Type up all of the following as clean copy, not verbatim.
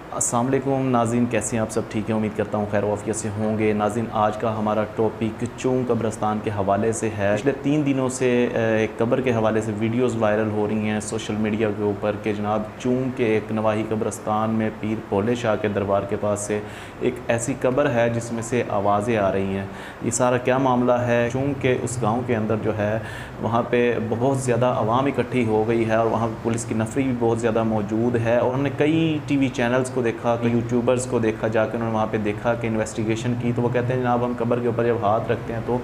अस्सलाम वालेकुम नाज़रीन, कैसे हैं आप सब? ठीक है, उम्मीद करता हूँ खैर वाफियत से होंगे। नाज़रीन, आज का हमारा टॉपिक चूंग कब्रस्तान के हवाले से है। पिछले 3 दिनों से एक कब्र के हवाले से वीडियोस वायरल हो रही हैं सोशल मीडिया के ऊपर कि जनाब चूंग के एक नवाही कब्रस्तान में पीर भोले शाह के दरबार के पास से एक ऐसी कब्र है जिसमें से आवाज़ें आ रही हैं। ये सारा क्या मामला है? चूंग के उस गाँव के अंदर जो है वहाँ पर बहुत ज़्यादा आवाम इकट्ठी हो गई है और वहाँ पुलिस की नफरी भी बहुत ज़्यादा मौजूद है। और हमने कई TV चैनल्स को देखा, कि यूट्यूबर्स को देखा, जाकर उन्होंने वहाँ पे देखा कि इन्वेस्टिगेशन की, तो वो कहते हैं जनाब हम कब्र के ऊपर जब हाथ रखते हैं तो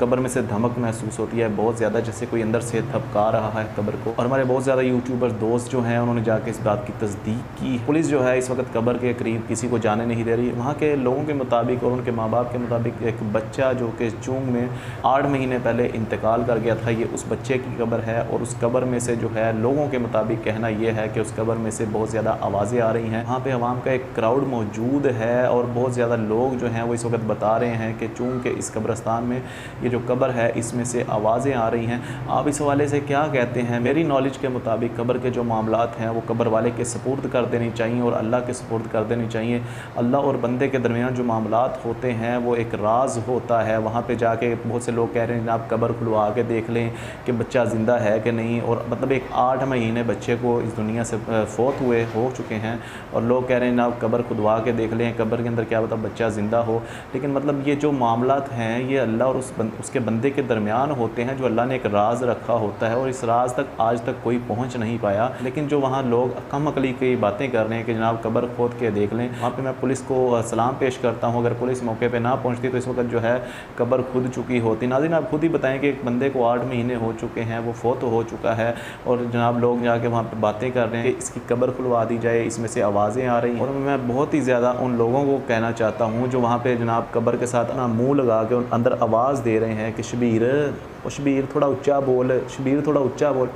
कब्र में से धमक महसूस होती है बहुत ज़्यादा, जैसे कोई अंदर से थपका रहा है कब्र को। और हमारे बहुत ज़्यादा यूट्यूबर्स दोस्त जो हैं उन्होंने जाके इस बात की तस्दीक की। पुलिस जो है इस वक्त कब्र के करीब किसी को जाने नहीं दे रही। वहाँ के लोगों के मुताबिक और उनके माँ बाप के मुताबिक एक बच्चा जो कि चूंग में 8 महीने पहले इंतकाल कर गया था, ये उस बच्चे की कब्र है। और उस कब्र में से जो है लोगों के मुताबिक कहना यह है कि उस कब्र में से बहुत ज़्यादा आवाज़ें आ रही हैं। वहाँ पे अवाम का एक क्राउड मौजूद है और बहुत ज़्यादा लोग जो हैं वो इस वक्त बता रहे हैं कि चूंग के इस कब्रस्तान में ये जो कब्र है इसमें से आवाज़ें आ रही हैं। आप इस हवाले से क्या कहते हैं? मेरी नॉलेज के मुताबिक कब्र के जो मामलात हैं वो कब्र वाले के सपुर्द कर देनी चाहिए और अल्लाह के सपुर्द कर देनी चाहिए। अल्लाह और बंदे के दरमियान जो मामलात होते हैं वो एक राज होता है। वहाँ पर जाके बहुत से लोग कह रहे हैं आप कब्र खुलवा के देख लें कि बच्चा ज़िंदा है कि नहीं। और मतलब एक 8 महीने बच्चे को इस दुनिया से फौत हुए हो चुके हैं और लोग कह रहे हैं आप कब्र खुदवा के देख लें, कब्र के अंदर क्या पता बच्चा ज़िंदा हो। लेकिन मतलब ये जो मामलात हैं ये अल्लाह और उसके बंदे के दरमियान होते हैं, जो अल्लाह ने एक राज रखा होता है और इस राज तक आज तक कोई पहुंच नहीं पाया। लेकिन जो वहाँ लोग कम अकली की बातें कर रहे हैं कि जनाब कब्र खोद के देख लें, वहाँ पे मैं पुलिस को सलाम पेश करता हूँ। अगर पुलिस मौके पे ना पहुँचती तो इस वक्त जो है कब्र खुद चुकी होती। नाज़रीन, आप खुद ही बताएँ कि एक बंदे को 8 महीने हो चुके हैं, वो फौत हो चुका है और जनाब लोग जाके वहाँ पर बातें कर रहे हैं कि इसकी कब्र खुलवा दी जाए, इसमें से आवाज़ें आ रही हैं। और मैं बहुत ही ज़्यादा उन लोगों को कहना चाहता हूँ जो वहाँ पे जनाब कब्र के साथ ना मुंह लगा के अंदर आवाज़ दे रहे हैं कि शबीर थोड़ा ऊंचा बोल, शबीर थोड़ा ऊंचा बोल।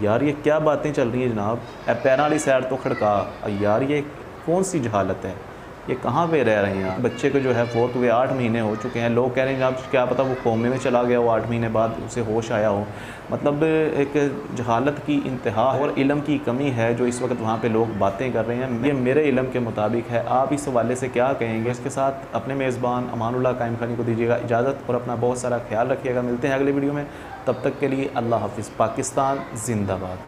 यार ये क्या बातें चल रही हैं जनाब? पैरों वाली साइड तो खड़का। यार ये कौन सी जहालत है? ये कहाँ पे रह रहे हैं? बच्चे को जो है फौत हुए 8 महीने हो चुके हैं। लोग कह रहे हैं जनाब क्या पता वो कोमे में चला गया हो, 8 महीने बाद उसे होश आया हो। मतलब एक जहालत की इंतहा और इल्म की कमी है जो इस वक्त वहाँ पे लोग बातें कर रहे हैं। ये मेरे इल्म के मुताबिक है। आप इस हवाले से क्या कहेंगे? इसके साथ अपने मेज़बान अमानुल्लाह कायम खानी को दीजिएगा इजाज़त और अपना बहुत सारा ख्याल रखिएगा। मिलते हैं अगले वीडियो में, तब तक के लिए अल्लाह हाफ़िज़। पाकिस्तान ज़िंदाबाद।